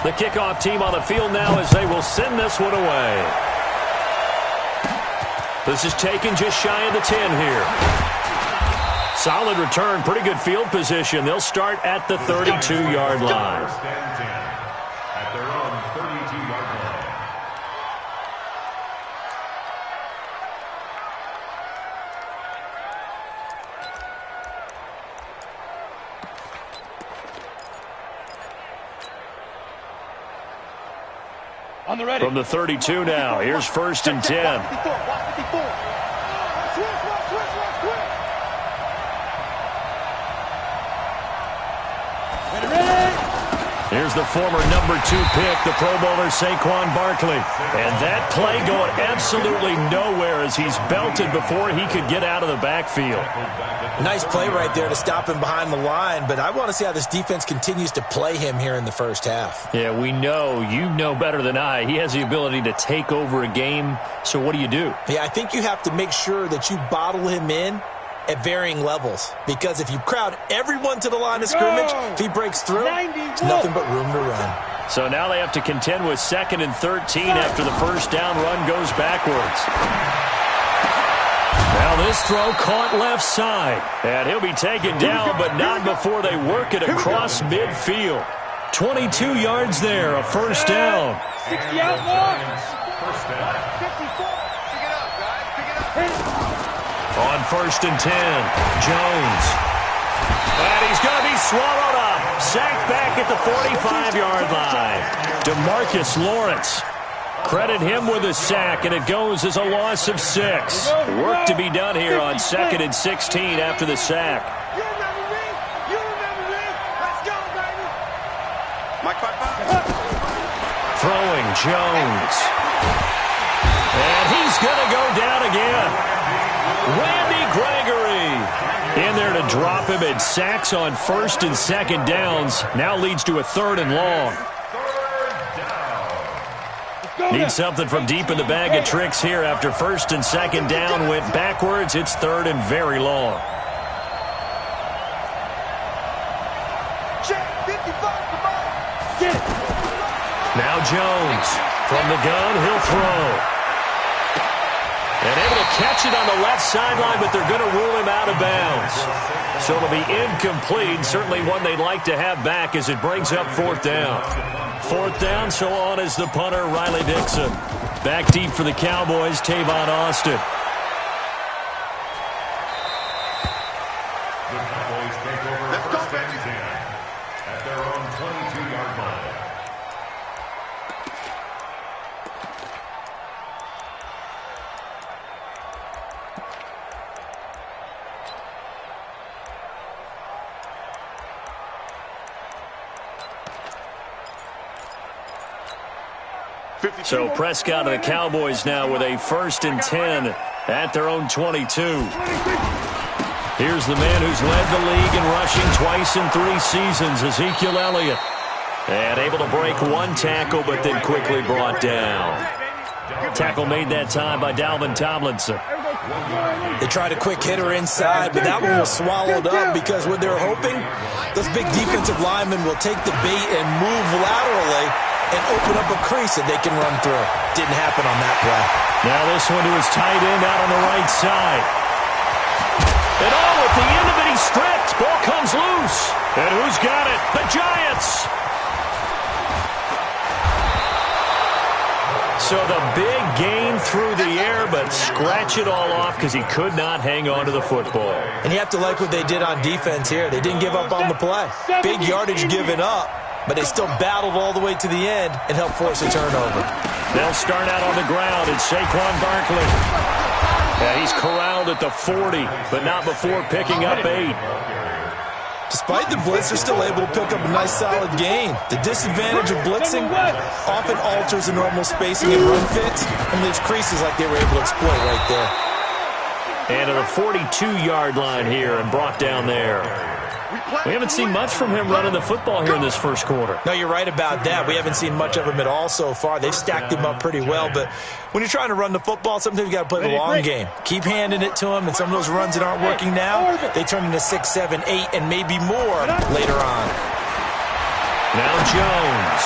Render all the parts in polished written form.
The kickoff team on the field now as they will send this one away. This is taken just shy of the 10 here. Solid return, pretty good field position. They'll start at the 32-yard line. At their own 32-yard line. On the ready. From the 32 now, here's 1st and 10. Here's the former number 2 pick, the Pro Bowler Saquon Barkley. And that play going absolutely nowhere as he's belted before he could get out of the backfield. Nice play right there to stop him behind the line, but I want to see how this defense continues to play him here in the first half. Yeah, we know, you know better than I, he has the ability to take over a game. So what do? Yeah, I think you have to make sure that you bottle him in at varying levels, because if you crowd everyone to the line of scrimmage, if he breaks through, it's nothing but room to run. So now they have to contend with 2nd and 13 after the first down run goes backwards. Now this throw caught left side, and he'll be taken down, but not before they work it across midfield. 22 yards there, a first down. 60 out more. First down. 54. Pick it up, guys. Pick it up. On 1st and 10, Jones. And he's going to be swallowed up. Sacked back at the 45-yard line. DeMarcus Lawrence. Credit him with a sack, and it goes as a loss of 6. Work to be done here on 2nd and 16 after the sack. You remember me? You remember me? Let's go, baby. Mike, Throwing Jones. And he's going to go down again. Randy Gregory in there to drop him, and sacks on 1st and 2nd downs. Now leads to a 3rd and long. Need something from deep in the bag of tricks here after 1st and 2nd down went backwards. It's 3rd and very long. Now Jones from the gun, he'll throw. And able to catch it on the left sideline, but they're going to rule him out of bounds. So it'll be incomplete. Certainly one they'd like to have back as it brings up 4th down. 4th down, so on is the punter, Riley Dixon. Back deep for the Cowboys, Tavon Austin. The Cowboys take over 1st and 10 at their own 22-yard line. So Prescott and the Cowboys now with a 1st and 10 at their own 22. Here's the man who's led the league in rushing twice in 3 seasons, Ezekiel Elliott. And able to break 1 tackle, but then quickly brought down. Tackle made that time by Dalvin Tomlinson. They tried a quick hitter inside, but that one was swallowed up because what they're hoping, those big defensive linemen will take the bait and move laterally and open up a crease that they can run through. Didn't happen on that play. Now this one to his tight end out on the right side. And at the end of it, he's stripped. Ball comes loose. And who's got it? The Giants. So the big gain through the air, but scratch it all off because he could not hang on to the football. And you have to like what they did on defense here. They didn't give up on the play. Big yardage given up, but they still battled all the way to the end and helped force a turnover. They'll start out on the ground. It's Saquon Barkley. Yeah, he's corralled at the 40, but not before picking up 8. Despite the blitz, they're still able to pick up a nice solid gain. The disadvantage of blitzing often alters the normal spacing and run fits and leaves creases like they were able to exploit right there. And at a 42-yard line here and brought down there. We haven't seen much from him running the football here in this first quarter. No, you're right about that. We haven't seen much of him at all so far. They've stacked him up pretty well, but when you're trying to run the football, sometimes you got to play the long game. Keep handing it to him, and some of those runs that aren't working now, they turn into 6, 7, 8, and maybe more later on. Now Jones.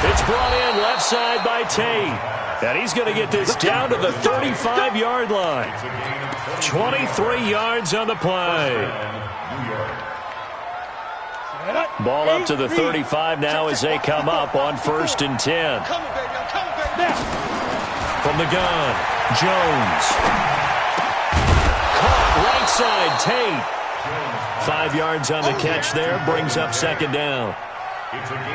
It's brought in left side by Tate. And he's going to get this down to the 35-yard line. 23 yards on the play. Ball up to the 35 now as they come up on 1st and 10. From the gun, Jones. Caught right side, Tate. 5 yards on the catch there, brings up 2nd down.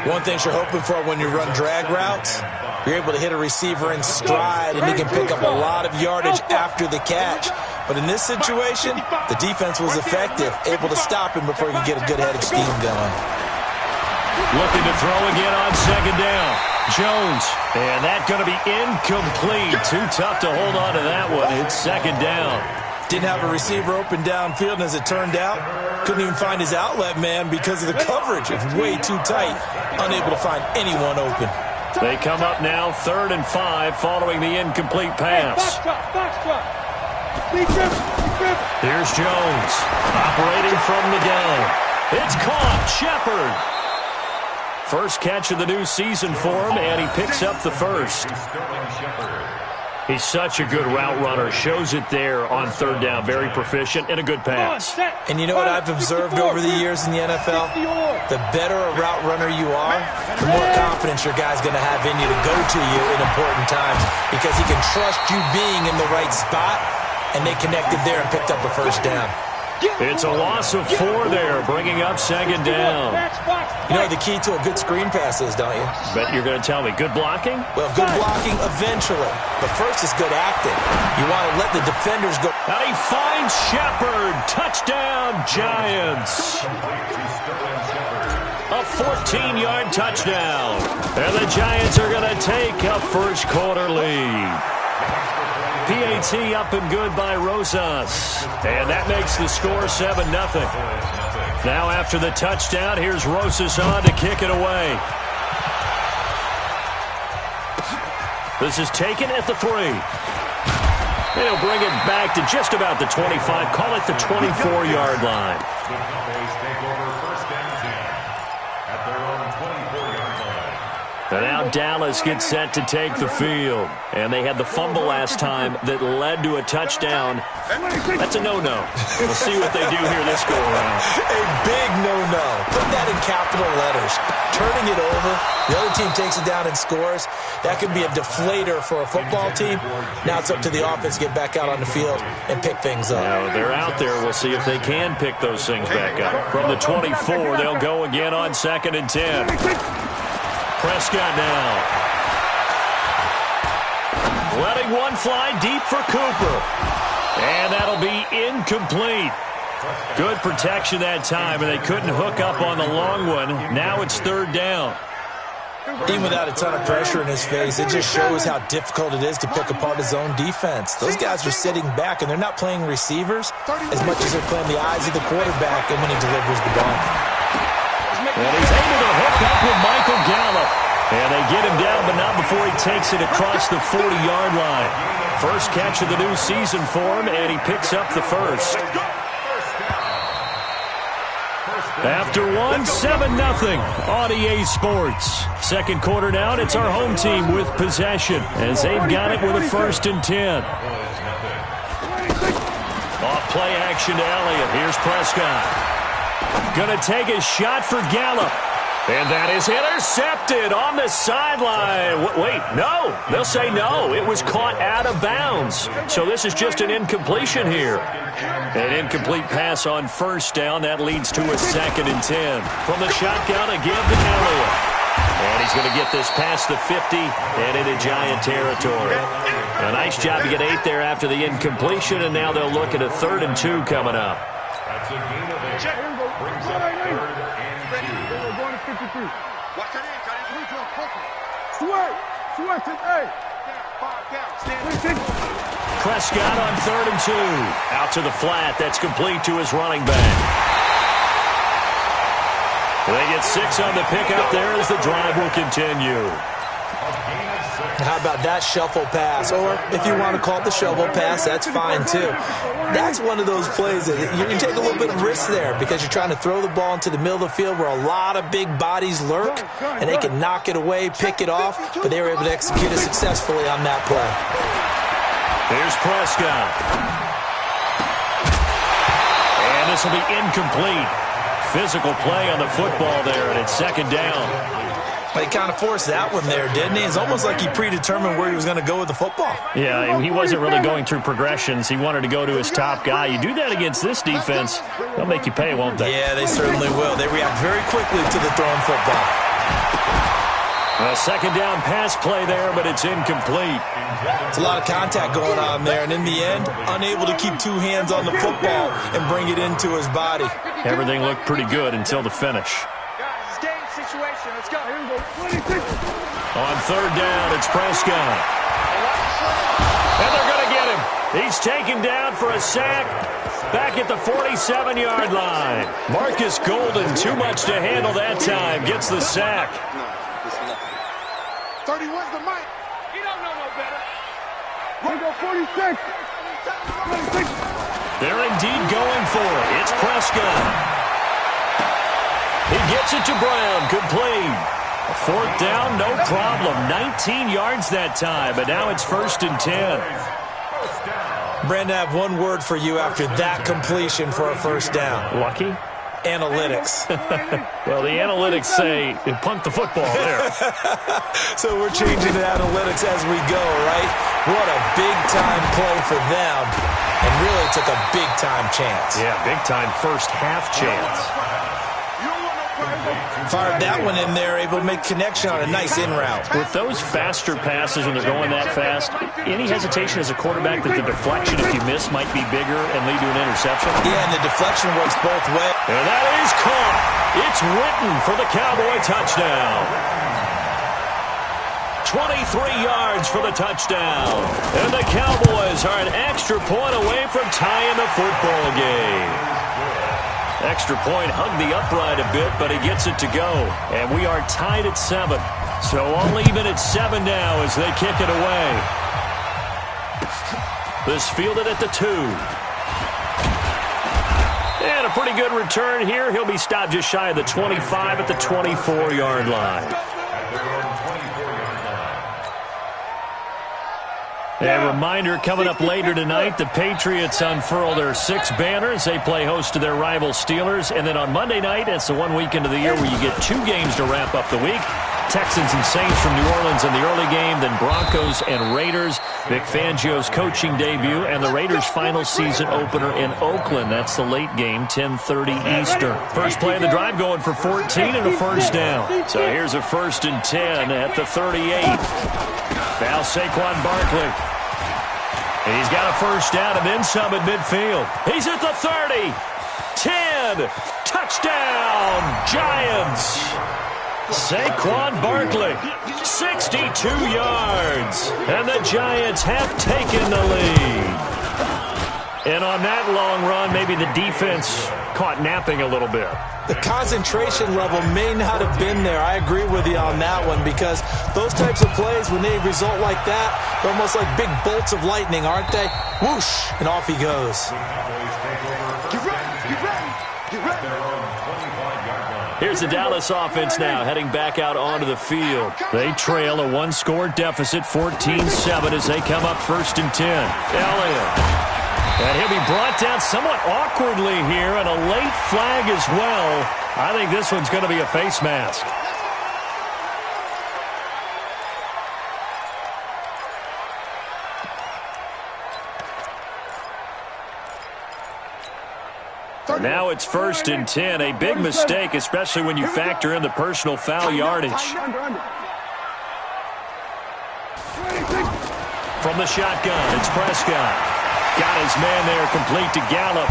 One thing you're hoping for when you run drag routes, you're able to hit a receiver in stride, and he can pick up a lot of yardage after the catch. But in this situation, the defense was effective, able to stop him before he could get a good head of steam going. Looking to throw again on 2nd down. Jones, and that's going to be incomplete. Too tough to hold on to that one. It's 2nd down. Didn't have a receiver open downfield, and as it turned out, couldn't even find his outlet man because of the coverage. It's way too tight, unable to find anyone open. They come up now 3rd and 5 following the incomplete pass. Here's Jones operating from the gun. It's caught. Shepard. First catch of the new season for him, and he picks up the first. He's such a good route runner. Shows it there on 3rd down. Very proficient and a good pass. And you know what I've observed over the years in the NFL? The better a route runner you are, the more confidence your guy's going to have in you to go to you in important times because he can trust you being in the right spot, and they connected there and picked up a first down. It's a loss of 4 there, bringing up 2nd down. You know the key to a good screen pass is, don't you? Bet you're going to tell me. Good blocking? Well, good blocking eventually. But first is good acting. You want to let the defenders go. And he finds Shepard. Touchdown, Giants. A 14-yard touchdown. And the Giants are going to take a first quarter lead. PAT up and good by Rosas. And that makes the score 7-0. Now after the touchdown, here's Rosas on to kick it away. This is taken at the 3. And he'll bring it back to just about the 25. Call it the 24-yard line. The Cowboys take over 1st and 10 at their own 24-yard line. And now Dallas gets set to take the field. And they had the fumble last time that led to a touchdown. That's a no-no. We'll see what they do here this go-around. A big no-no. Put that in capital letters. Turning it over, the other team takes it down and scores. That could be a deflator for a football team. Now it's up to the offense to get back out on the field and pick things up. Now they're out there. We'll see if they can pick those things back up. From the 24, they'll go again on 2nd and 10. Prescott now. Letting one fly deep for Cooper. And that'll be incomplete. Good protection that time, and they couldn't hook up on the long one. Now it's 3rd down. Even without a ton of pressure in his face, it just shows how difficult it is to pick apart his own defense. Those guys are sitting back, and they're not playing receivers as much as they're playing the eyes of the quarterback and when he delivers the ball. And he's able to hook up with Michael Gallup. And they get him down, but not before he takes it across the 40-yard line. First catch of the new season for him, and he picks up the first. After 7-0 on EA Sports. Second quarter now, and it's our home team with possession as they've got it with a 1st and 10. Off play action to Elliott. Here's Prescott. Gonna take a shot for Gallup. And that is intercepted on the sideline. Wait, no. They'll say no. It was caught out of bounds. So this is just an incompletion here. An incomplete pass on 1st down. That leads to a 2nd and 10. From the shotgun, a give to Elliott. And he's going to get this past the 50 and into Giant territory. A nice job to get 8 there after the incompletion, and now they'll look at a 3rd and 2 coming up. That's a gain of 8. Brings up 3rd and 2. Prescott on 3rd and 2. Out to the flat. That's complete to his running back. They get 6 on the pickup there as the drive will continue. How about that shuffle pass? Or if you want to call it the shovel pass, that's fine too. That's one of those plays that you can take a little bit of risk there because you're trying to throw the ball into the middle of the field where a lot of big bodies lurk, and they can knock it away, pick it off, but they were able to execute it successfully on that play. Here's Prescott. And this will be incomplete. Physical play on the football there, and it's second down. He kind of forced that one there, didn't he? It's almost like he predetermined where he was going to go with the football. Yeah, he wasn't really going through progressions. He wanted to go to his top guy. You do that against this defense, they'll make you pay, won't they? Yeah, they certainly will. They react very quickly to the thrown football. A second down pass play there, but it's incomplete. It's a lot of contact going on there, and in the end, unable to keep two hands on the football and bring it into his body. Everything looked pretty good until the finish. Guys, game situation. Let's go. Here we go. On third down, it's Prescott. And they're going to get him. He's taken down for a sack back at the 47-yard line. Marcus Golden, too much to handle that time, gets the sack. 31's the mic. He don't know no better. We go 46. 46. They're indeed going for it. It's Prescott. He gets it to Brown. Complete. A fourth down, no problem. 19 yards that time, but now it's 1st and 10. Brandon, I have one word for you after that completion for a first down. Lucky? Analytics. Well, the analytics say punt the football there. So we're changing to analytics as we go, right? What a big-time play for them, and really took a big-time chance. Yeah, big-time first half chance. Fired that one in there, able to make connection on a nice in route. With those faster passes when they're going that fast, any hesitation as a quarterback that the deflection, if you miss, might be bigger and lead to an interception? Yeah, and the deflection works both ways. And that is caught. It's Witten for the Cowboy touchdown. 23 yards for the touchdown. And the Cowboys are an extra point away from tying the football game. Extra point hugged the upright a bit, but he gets it to go. And we are tied at 7. So all even at 7 now as they kick it away. This fielded at the 2. And a pretty good return here. He'll be stopped just shy of the 25 at the 24-yard line. A reminder, coming up later tonight, the Patriots unfurl their 6 banners. They play host to their rival Steelers. And then on Monday night, it's the one weekend of the year where you get 2 games to wrap up the week. Texans and Saints from New Orleans in the early game, then Broncos and Raiders. Vic Fangio's coaching debut, and the Raiders' final season opener in Oakland. That's the late game, 10:30 Eastern. First play of the drive going for 14 and a first down. So here's a 1st and 10 at the 38. Foul Saquon Barkley. And he's got a first down and then some at midfield. He's at the 30. 10. Touchdown, Giants. Saquon Barkley, 62 yards. And the Giants have taken the lead. And on that long run, maybe the defense caught napping a little bit. The concentration level may not have been there. I agree with you on that one because those types of plays, when they result like that, they're almost like big bolts of lightning, aren't they? Whoosh, and off he goes. Here's the Dallas offense now heading back out onto the field. They trail a 1-score deficit, 14-7 as they come up 1st and 10. Elliott. And he'll be brought down somewhat awkwardly here, and a late flag as well. I think this one's going to be a face mask. Now it's 1st and 10. A big mistake, especially when you factor in the personal foul yardage. From the shotgun, it's Prescott. Got his man there, complete to Gallup.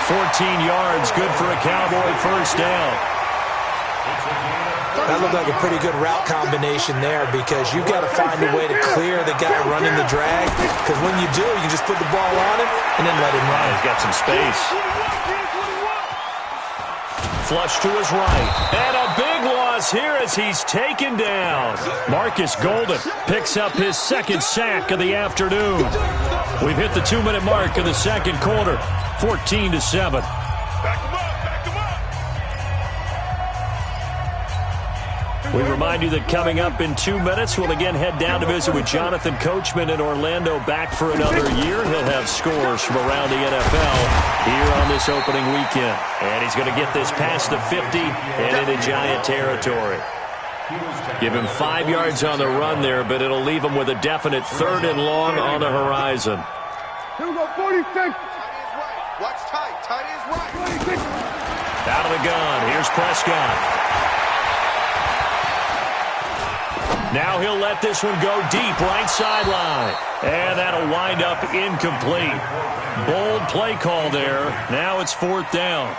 14 yards, good for a Cowboy first down. That looked like a pretty good route combination there because you've got to find a way to clear the guy running the drag. Because when you do, you can just put the ball on him and then let him run. He's got some space. flush to his right. And a big loss here as he's taken down. Marcus Golden picks up his second sack of the afternoon. We've hit the 2-minute mark of the second quarter, 14-7. We remind you that coming up in 2 minutes, we'll again head down to visit with Jonathan Coachman in Orlando, back for another year. He'll have scores from around the NFL here on this opening weekend. And he's going to get this past the 50 and into Giant territory. Give him 5 yards on the run there, but it'll leave him with a definite 3rd and long on the horizon. Here we go, 46. Watch tight. Tight is right. 26. Out of the gun. Here's Prescott. Now he'll let this one go deep, right sideline. And that'll wind up incomplete. Bold play call there. Now it's 4th down.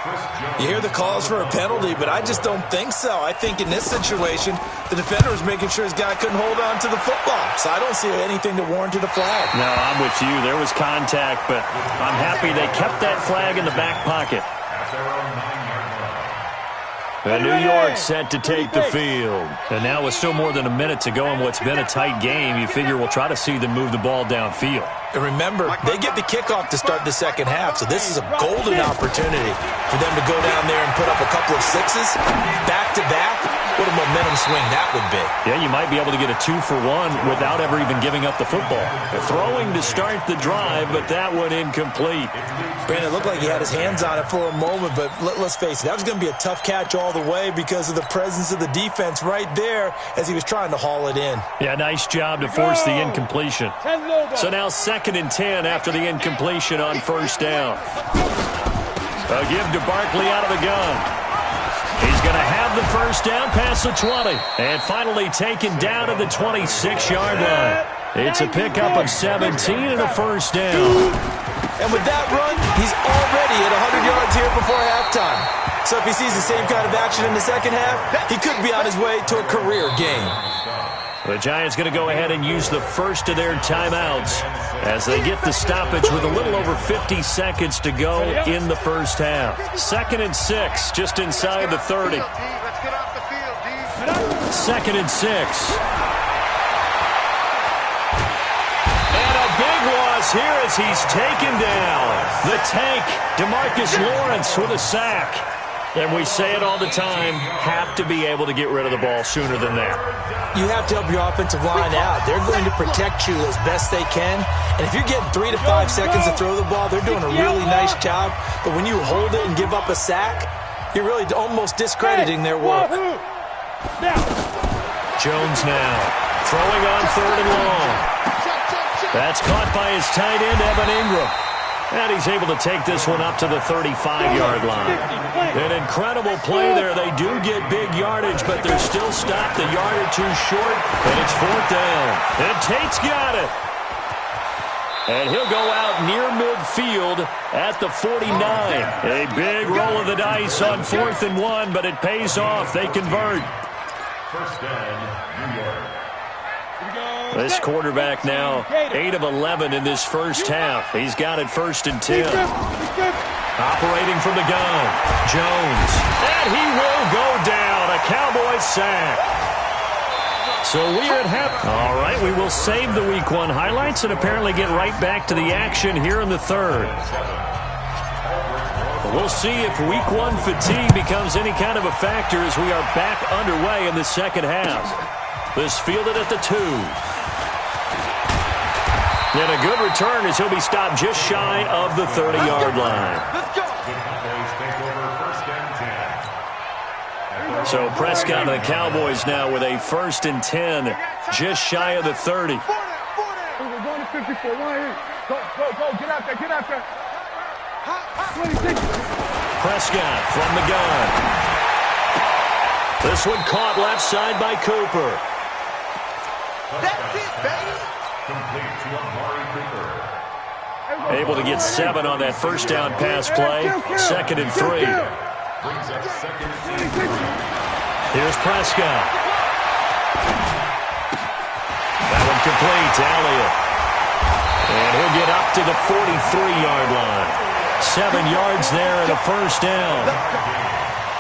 You hear the calls for a penalty, but I just don't think so. I think in this situation, the defender was making sure his guy couldn't hold on to the football. So I don't see anything to warrant a flag. No, I'm with you. There was contact, but I'm happy they kept that flag in the back pocket. And New York set to take the field. And now with still more than a minute to go in what's been a tight game, you figure we'll try to see them move the ball downfield. And remember, they get the kickoff to start the second half, so this is a golden opportunity for them to go down there and put up a couple of sixes, back-to-back. What a momentum swing that would be. Yeah, you might be able to get a 2-for-1 without ever even giving up the football. Throwing to start the drive, but that one incomplete. Brandon, it looked like he had his hands on it for a moment, but let's face it, that was going to be a tough catch all the way because of the presence of the defense right there as he was trying to haul it in. Yeah, nice job to force the incompletion. So now 2nd and 10 after the incompletion on 1st down. A give to Barkley out of the gun. He's going to have the 1st down past the 20. And finally taken down at the 26-yard line. It's a pickup of 17 and a 1st down. And with that run, he's already at 100 yards here before halftime. So if he sees the same kind of action in the second half, he could be on his way to a career game. The Giants going to go ahead and use the first of their timeouts as they get the stoppage with a little over 50 seconds to go in the first half. 2nd and 6, just inside the 30. 2nd and 6. And a big loss here as he's taken down. The tank, DeMarcus Lawrence with a sack. And we say it all the time, have to be able to get rid of the ball sooner than that. You have to help your offensive line out. They're going to protect you as best they can. And if you're getting 3 to 5 seconds to throw the ball, they're doing a really nice job. But when you hold it and give up a sack, you're really almost discrediting their work. Jones now throwing on 3rd and long. That's caught by his tight end, Evan Ingram. And he's able to take this one up to the 35-yard line. An incredible play there. They do get big yardage, but they're still stopped a yard or two short, and it's 4th down. And Tate's got it. And he'll go out near midfield at the 49. A big roll of the dice on 4th and 1, but it pays off. They convert. 1st down, New York. This quarterback now 8 of 11 in this first half. He's got it 1st and 10. Operating from the gun, Jones. And he will go down. A Cowboys sack. So we're at half. All right, we will save the Week 1 highlights and apparently get right back to the action here in the 3rd. We'll see if Week 1 fatigue becomes any kind of a factor as we are back underway in the second half. This fielded at the 2. And a good return as he'll be stopped just shy of the 30-yard line. So Prescott and the Cowboys now with a 1st and 10, just shy of the 30. We're going to 54. Go, get out there, get out there. 26. Prescott from the gun. This one caught left side by Cooper. That's it, baby. Complete to Amari Cooper. Able to get 7 on that 1st down pass play. 2nd and 3. Brings up 2nd and 3. Here's Prescott. That one complete to Elliott. And he'll get up to the 43-yard line. 7 yards there and a 1st down.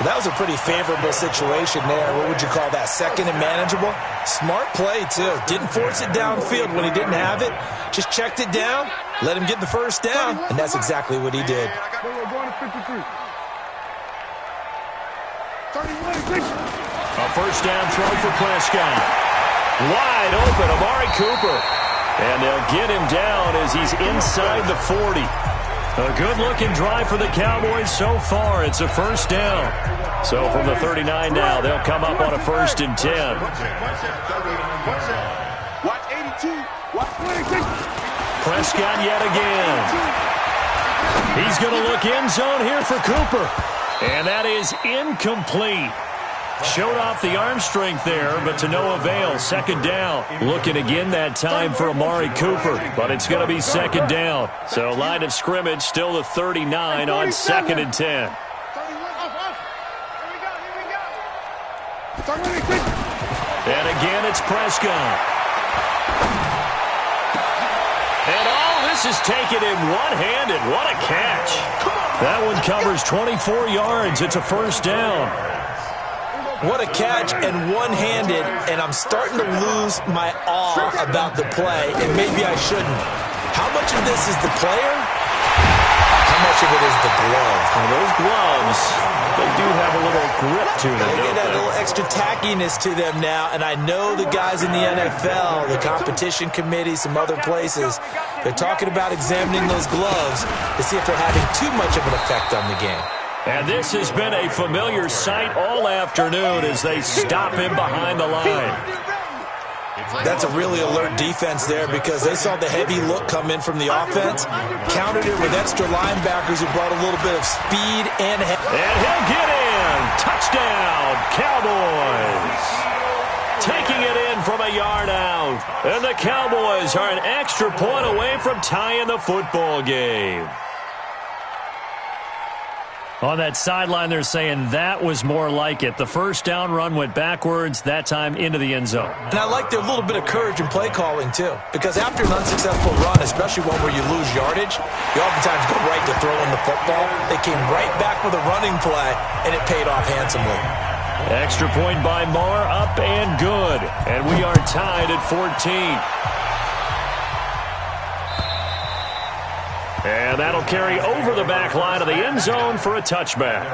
That was a pretty favorable situation there. What would you call that? Second and manageable? Smart play, too. Didn't force it downfield when he didn't have it. Just checked it down, let him get the first down, and that's exactly what he did. Going to 53. 31. A first down throw for Prescott. Wide open, Amari Cooper. And they'll get him down as he's inside the 40. A good-looking drive for the Cowboys so far. It's a first down. So from the 39 now, they'll come up on a 1st and 10. Watch 82. Watch 26. Prescott yet again. He's going to look end zone here for Cooper. And that is incomplete. Showed off the arm strength there, but to no avail. 2nd down. Looking again that time for Amari Cooper, but it's going to be 2nd down. So line of scrimmage still the 39 on 2nd and 10. And again, it's Prescott. And all this is taken in one-handed. What a catch. That one covers 24 yards. It's a first down. What a catch, and one-handed, and I'm starting to lose my awe about the play, and maybe I shouldn't. How much of this is the player? How much of it is the glove? Well, those gloves, they do have a little grip to them, They don't get a they? little extra tackiness to them now, and I know the guys in the NFL, the competition committee, some other places, they're talking about examining those gloves to see if they're having too much of an effect on the game. And this has been a familiar sight all afternoon as they stop him behind the line. That's a really alert defense there because they saw the heavy look come in from the offense, countered it with extra linebackers who brought a little bit of speed and And he'll get in. Touchdown, Cowboys. Taking it in from a yard out. And the Cowboys are an extra point away from tying the football game. On that sideline, they're saying that was more like it. The first down run went backwards, that time into the end zone. And I like their little bit of courage in play calling, too. Because after an unsuccessful run, especially one where you lose yardage, you oftentimes go right to throwing the football. They came right back with a running play, and it paid off handsomely. Extra point by Marr, up and good. And we are tied at 14. And that'll carry over the back line of the end zone for a touchback.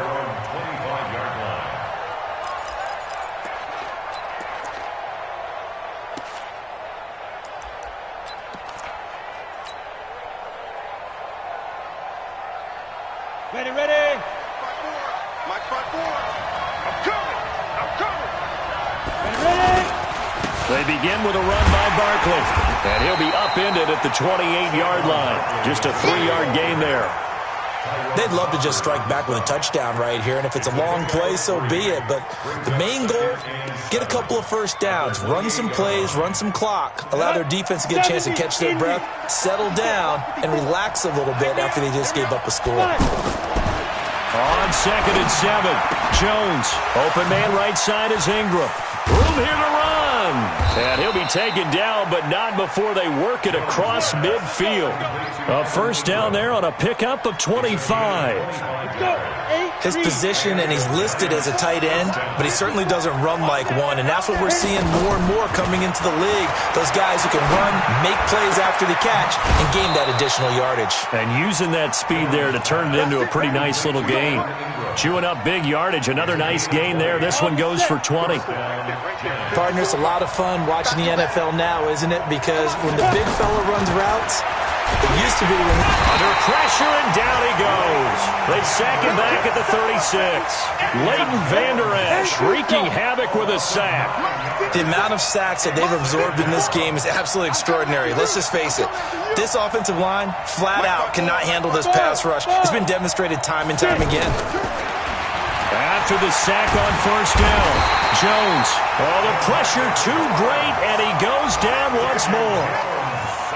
Ready. My front four. I'm coming. Ready. They begin with a run by Barkley. And he'll be upended at the 28-yard line. Just a 3-yard gain there. They'd love to just strike back with a touchdown right here, and if it's a long play, so be it. But the main goal, get a couple of first downs, run some plays, run some clock, allow their defense to get a chance to catch their breath, settle down, and relax a little bit after they just gave up a score. On 2nd and 7, Jones. Open man right side is Ingram. Room here to run. And he'll be taken down, but not before they work it across midfield. A first down there on a pickup of 25. His position, and he's listed as a tight end, but he certainly doesn't run like one, and that's what we're seeing more and more coming into the league. Those guys who can run, make plays after the catch, and gain that additional yardage. And using that speed there to turn it into a pretty nice little gain. Chewing up big yardage, another nice gain there. This one goes for 20. Partner, it's a lot of fun watching the NFL now, isn't it? Because when the big fella runs routes, it used to be when... Under pressure, and down he goes. They sack him back at the 36. Leighton Vander Esch wreaking havoc with a sack. The amount of sacks that they've absorbed in this game is absolutely extraordinary. Let's just face it. This offensive line, flat out, cannot handle this pass rush. It's been demonstrated time and time again. After the sack on first down, Jones. Oh, the pressure too great, and he goes down once more.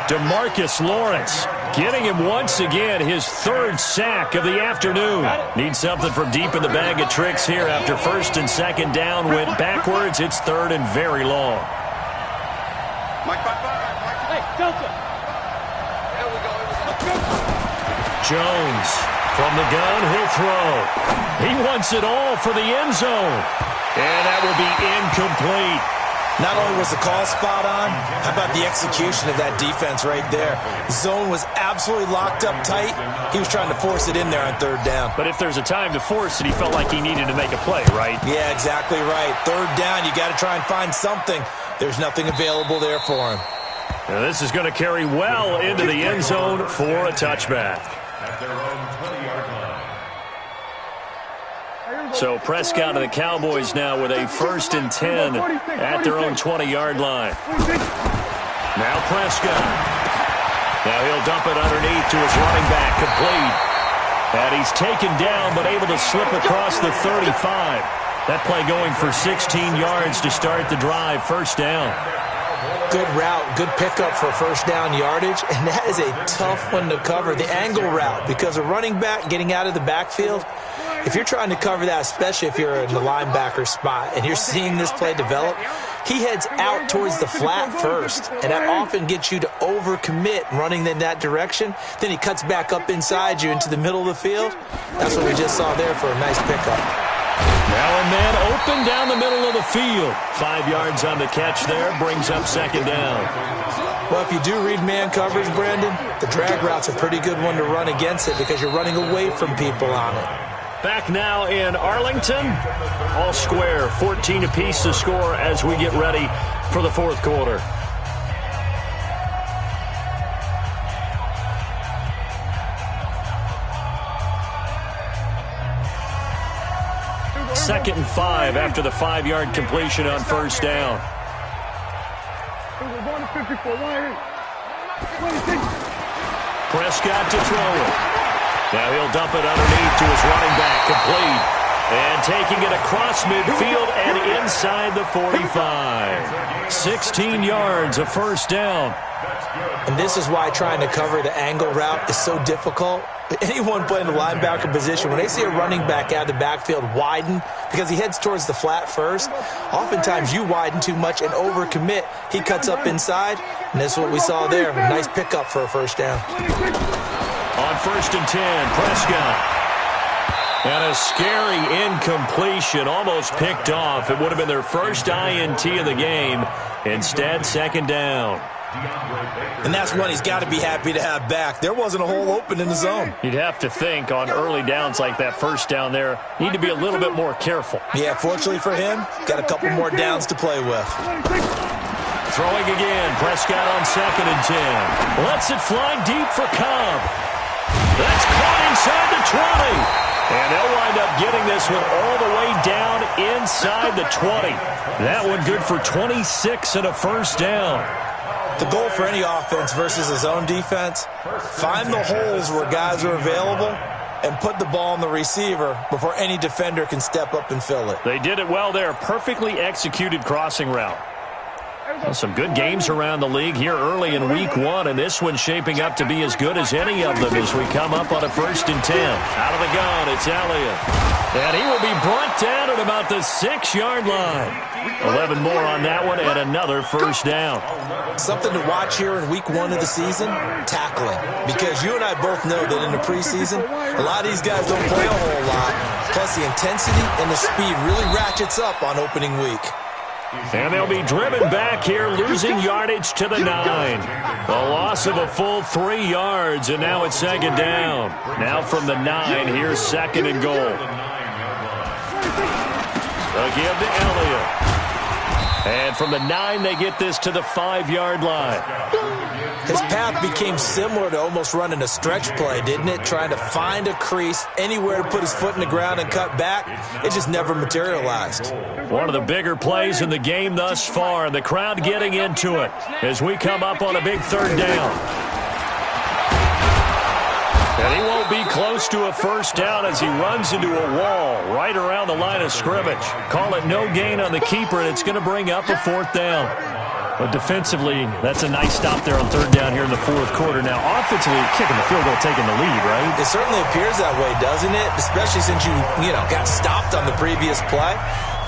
DeMarcus Lawrence getting him once again, his 3rd sack of the afternoon. Needs something from deep in the bag of tricks here after 1st and 2nd down went backwards. It's 3rd and very long. Mike, Hey, Delta. There we go. Jones From the gun, he'll throw. He wants it all for the end zone. And that will be incomplete. Not only was the call spot on, how about the execution of that defense right there? Zone was absolutely locked up tight. He was trying to force it in there on third down. But if there's a time to force it, he felt like he needed to make a play, right? Yeah, exactly right. Third down, you got to try and find something. There's nothing available there for him. Now this is going to carry well into the end zone for a touchback. At their own 20-yard line. So Prescott and the Cowboys now with a 1st and 10 at their own 20-yard line. Now Prescott. Now he'll dump it underneath to his running back, complete. And he's taken down but able to slip across the 35. That play going for 16 yards to start the drive, 1st down. Good route, good pickup for first down yardage, and that is a tough one to cover, the angle route, because a running back getting out of the backfield, if you're trying to cover that, especially if you're in the linebacker spot and you're seeing this play develop, he heads out towards the flat first, and that often gets you to overcommit running in that direction. Then he cuts back up inside you into the middle of the field. That's what we just saw there for a nice pickup. Now a man open down the middle of the field. 5 yards on the catch there, brings up 2nd down. Well, if you do read man coverage, Brandon, the drag route's a pretty good one to run against it because you're running away from people on it. Back now in Arlington. All square, 14 apiece to score as we get ready for the 4th quarter. Second and 5 after the 5-yard completion on 1st down. Prescott to throw it. Now he'll dump it underneath to his running back, complete. And taking it across midfield and inside the 45. 16 yards, a 1st down. And this is why trying to cover the angle route is so difficult. Anyone playing the linebacker position, when they see a running back out of the backfield widen because he heads towards the flat first, oftentimes you widen too much and overcommit. He cuts up inside, and this is what we saw there. A nice pickup for a 1st down. On 1st and 10, Prescott. And a scary incompletion, almost picked off. It would have been their first INT of the game. Instead, 2nd down. And that's one he's got to be happy to have back. There wasn't a hole open in the zone. You'd have to think on early downs like that 1st down there, need to be a little bit more careful. Yeah, fortunately for him, got a couple more downs to play with. Throwing again, Prescott on 2nd and 10. Lets it fly deep for Cobb. That's caught inside the 20. And they'll wind up getting this one all the way down inside the 20. That one good for 26 and a 1st down. The goal for any offense versus a zone defense, find the holes where guys are available and put the ball on the receiver before any defender can step up and fill it. They did it well there. Perfectly executed crossing route. Well, some good games around the league here early in week 1, and this one's shaping up to be as good as any of them as we come up on a 1st and 10. Out of the gun, it's Elliott. And he will be brought down at about the 6-yard line. 11 more on that one and another 1st down. Something to watch here in week 1 of the season, tackling. Because you and I both know that in the preseason, a lot of these guys don't play a whole lot. Plus the intensity and the speed really ratchets up on opening week. And they'll be driven back here, losing yardage to the 9. A loss of a full 3 yards, and now it's 2nd down. Now from the 9, here's 2nd and goal. Again to Elliott. And from the 9, they get this to the 5-yard line. His path became similar to almost running a stretch play, didn't it? Trying to find a crease, anywhere to put his foot in the ground and cut back. It just never materialized. One of the bigger plays in the game thus far, and the crowd getting into it as we come up on a big 3rd down. And he won't be close to a 1st down as he runs into a wall right around the line of scrimmage. Call it no gain on the keeper, and it's going to bring up a 4th down. But defensively, that's a nice stop there on 3rd down here in the 4th quarter. Now, offensively, kicking the field goal, taking the lead, right? It certainly appears that way, doesn't it? Especially since you got stopped on the previous play.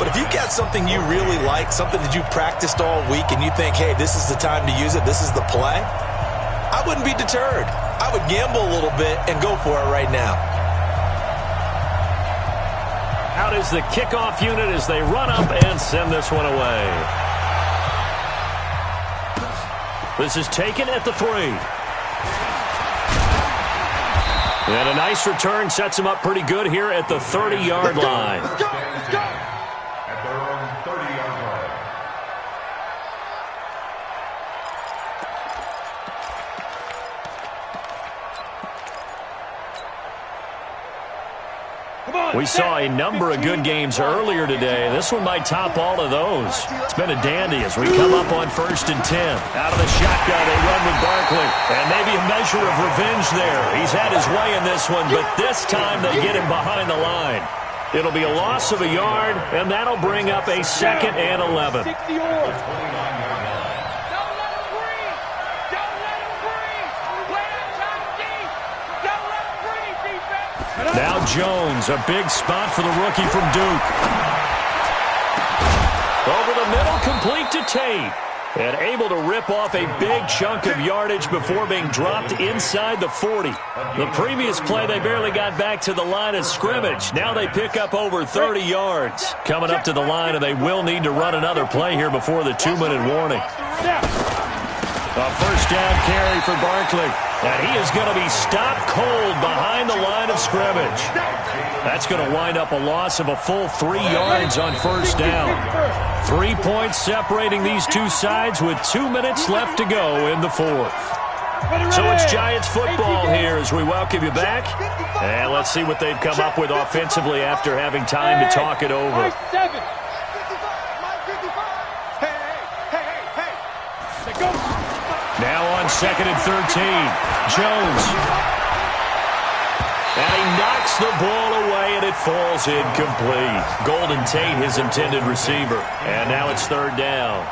But if you've got something you really like, something that you've practiced all week, and you think, hey, this is the time to use it, this is the play, I wouldn't be deterred. I would gamble a little bit and go for it right now. out is the kickoff unit as they run up and send this one away. This is taken at the 3. And a nice return sets him up pretty good here at the 30-yard line. Let's go. At their own 30-yard line. We saw a number of good games earlier today. This one might top all of those. It's been a dandy as we come up on 1st and 10. Out of the shotgun, they run with Barkley. And maybe a measure of revenge there. He's had his way in this one, but this time they get him behind the line. It'll be a loss of a yard, and that'll bring up a 2nd and 11. Now Jones, a big spot for the rookie from Duke. Over the middle, complete to Tate. And able to rip off a big chunk of yardage before being dropped inside the 40. The previous play, they barely got back to the line of scrimmage. Now they pick up over 30 yards. Coming up to the line, and they will need to run another play here before the 2-minute warning. A first down carry for Barkley. And he is going to be stopped cold behind the line of scrimmage. That's going to wind up a loss of a full 3 yards on first down. 3 points separating these two sides with 2 minutes left to go in the 4th. So it's Giants football here as we welcome you back. And let's see what they've come up with offensively after having time to talk it over. Now on 2nd and 13, Jones. And he knocks the ball away, and it falls incomplete. Golden Tate, his intended receiver. And now it's 3rd down.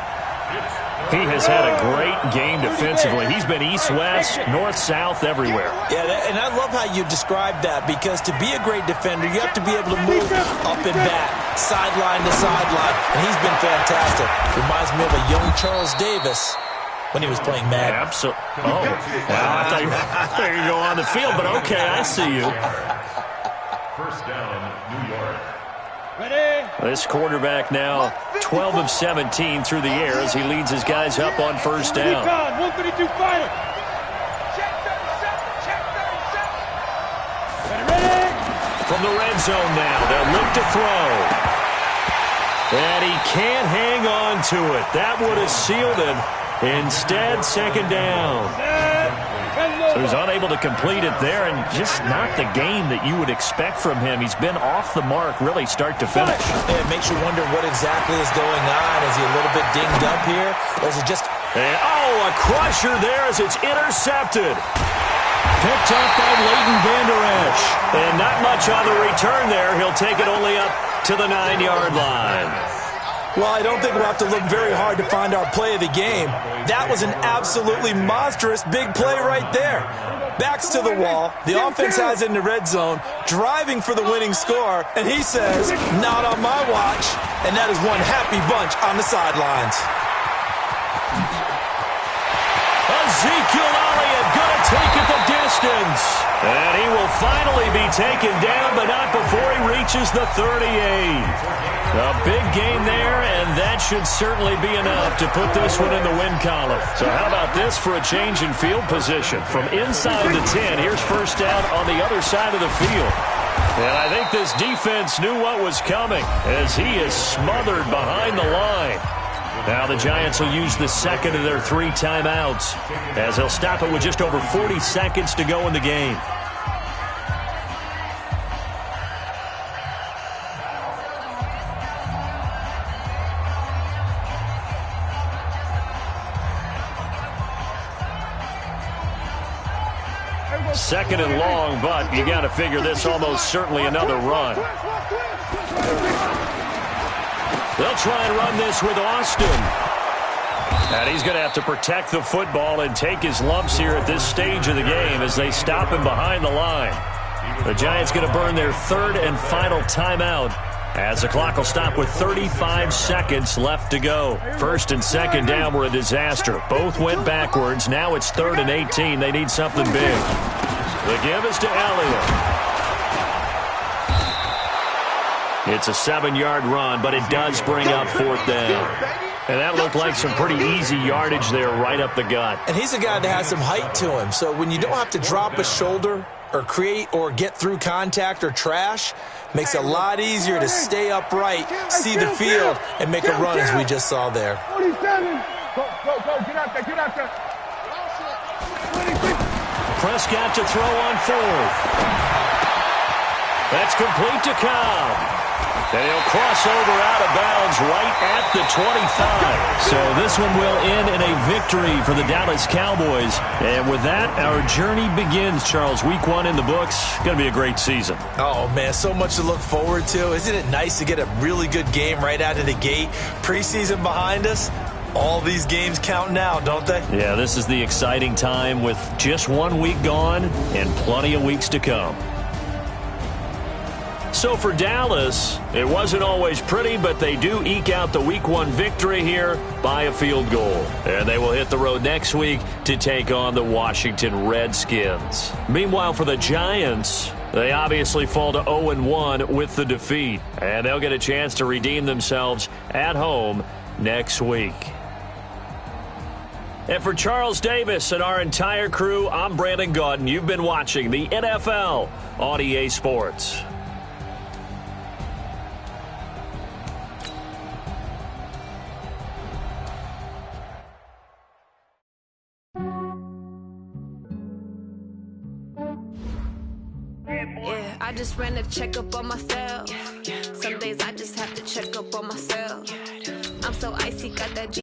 He has had a great game defensively. He's been east-west, north-south, everywhere. Yeah, and I love how you described that, because to be a great defender, you have to be able to move up and back, sideline to sideline, and he's been fantastic. Reminds me of a young Charles Davis when he was playing Madden. Absolutely. Oh, well, I thought you were going to go on the field, but okay, I see you. First down, New York. This quarterback now 12 of 17 through the air as he leads his guys up on first down. 132 fighter. From the red zone now, they'll look to throw. And he can't hang on to it. That would have sealed it. Instead, 2nd down. So he's unable to complete it there, and just not the game that you would expect from him. He's been off the mark, really, start to finish. It makes you wonder what exactly is going on. Is he a little bit dinged up here, or is it just... And, a crusher there as it's intercepted. Picked up by Leighton Vander Esch. And not much on the return there. He'll take it only up to the 9-yard line. Well, I don't think we'll have to look very hard to find our play of the game. That was an absolutely monstrous big play right there. Backs to the wall. The offense has it in the red zone, driving for the winning score, and he says, not on my watch. And that is one happy bunch on the sidelines. Ezekiel Elliott going to take it the distance. And he will finally be taken down, but not before he reaches the 38. A big gain there, and that should certainly be enough to put this one in the win column. So how about this for a change in field position? From inside the 10, here's first down on the other side of the field. And I think this defense knew what was coming as he is smothered behind the line. Now the Giants will use the second of their 3 timeouts as they'll stop it with just over 40 seconds to go in the game. Second and long, but you got to figure this almost certainly another run. They'll try and run this with Austin. And he's going to have to protect the football and take his lumps here at this stage of the game as they stop him behind the line. The Giants going to burn their 3rd and final timeout as the clock will stop with 35 seconds left to go. 1st and 2nd down were a disaster. Both went backwards. Now it's 3rd and 18. They need something big. The give is to Elliott. It's a 7-yard run, but it does bring up 4th down. And that looked like some pretty easy yardage there right up the gut. And he's a guy that has some height to him, so when you don't have to drop a shoulder or create or get through contact or trash, makes it a lot easier to stay upright, see the field, and make a run as we just saw there. 47. Go, get out there. 26. Prescott to throw on 4th. That's complete to Cobb. And he'll cross over out of bounds right at the 25. So this one will end in a victory for the Dallas Cowboys. And with that, our journey begins, Charles. Week 1 in the books. Going to be a great season. Oh, man, so much to look forward to. Isn't it nice to get a really good game right out of the gate? Preseason behind us. All these games count now, don't they? Yeah, this is the exciting time with just 1 week gone and plenty of weeks to come. So for Dallas, it wasn't always pretty, but they do eke out the Week 1 victory here by a field goal. And they will hit the road next week to take on the Washington Redskins. Meanwhile, for the Giants, they obviously fall to 0-1 with the defeat. And they'll get a chance to redeem themselves at home next week. And for Charles Davis and our entire crew, I'm Brandon Gaudin. You've been watching the NFL on EA Sports. Yeah, I just ran a checkup on myself. Some days I just have to check up on myself. I'm so icy, got that